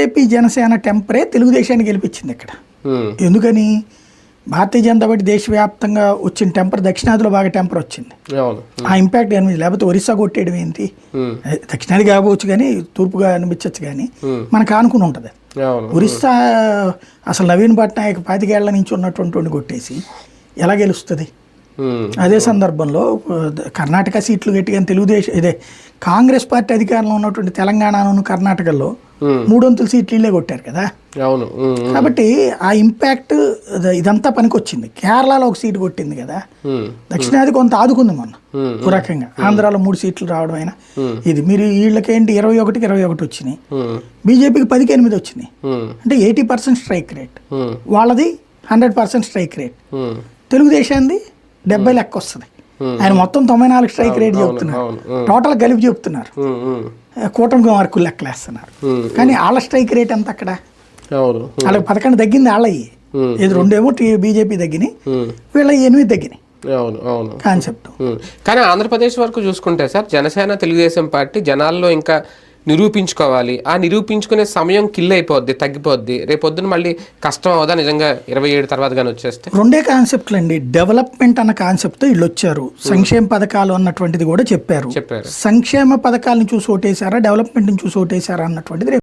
BJP Janasena టెంపరే తెలుగుదేశాన్ని గెలిపించింది ఇక్కడ. ఎందుకని? భారతీయ జనతా పార్టీ దేశవ్యాప్తంగా వచ్చిన టెంపర్ దక్షిణాదిలో బాగా టెంపర్ వచ్చింది. ఆ ఇంపాక్ట్ అనిపించింది. లేకపోతే ఒరిస్సా కొట్టేయడం ఏంటి, దక్షిణాది కాకపోవచ్చు కానీ తూర్పుగా అనిపించచ్చు కానీ మనకు ఆనుకుని ఉంటుంది. ఒరిస్సా అసలు నవీన్ పట్నాయక్ 25 ఏళ్ల నుంచి ఉన్నటువంటి కొట్టేసి ఎలా గెలుస్తుంది? అదే సందర్భంలో కర్ణాటక సీట్లు గట్టిగా తెలుగుదేశం ఇదే కాంగ్రెస్ పార్టీ అధికారంలో ఉన్నటువంటి తెలంగాణను కర్ణాటకలో 300 సీట్లు ఇల్లే కొట్టారు కదా. కాబట్టి ఆ ఇంపాక్ట్ ఇదంతా పనికొచ్చింది. కేరళలో ఒక సీటు కొట్టింది కదా, దక్షిణాది కొంత ఆదుకుంది మొన్న ఒక రకంగా. ఆంధ్రాలో 3 సీట్లు రావడం అయినా ఇది మీరు వీళ్ళకేంటి 21కి 21 వచ్చినాయి, బీజేపీకి 10కి 8 వచ్చినాయి. అంటే 80% స్ట్రైక్ రేట్, వాళ్ళది 100% స్ట్రైక్ రేట్. తెలుగుదేశాన్ని 70 లెక్క వస్తుంది. ఆయన మొత్తం 94 స్ట్రైక్ రేట్ చెప్తున్నారు, టోటల్ కలిపి చెప్తున్నారు. కూటమి మార్కులు లెక్కలేస్తున్నారు కానీ వాళ్ళ స్ట్రైక్ రేట్ ఎంత అక్కడ? వాళ్ళకి 11 తగ్గింది వాళ్ళవి. ఇది 2 ఏమో బీజేపీ తగ్గినాయి, వీళ్ళ 8 తగ్గినాయి. కాన్సెప్ట్. కానీ ఆంధ్రప్రదేశ్ వరకు చూసుకుంటే సార్, జనసేన తెలుగుదేశం పార్టీ జనాల్లో ఇంకా నిరూపించుకోవాలి. ఆ నిరూపించుకునే సమయం కిల్ అయిపోద్ది, తగ్గిపోద్ది. రేపొద్దున మళ్ళీ కష్టం అవుదా నిజంగా 27 తర్వాత కానీ వచ్చేస్తే? 2 కాన్సెప్ట్లు అండి. డెవలప్మెంట్ అన్న కాన్సెప్ట్తో వీళ్ళు వచ్చారు. సంక్షేమ పథకాలు అన్నటువంటిది కూడా చెప్పారు. సంక్షేమ పథకాలను చూసి ఓటేశారా, డెవలప్మెంట్ని చూసి ఓటేశారా అన్నటువంటిది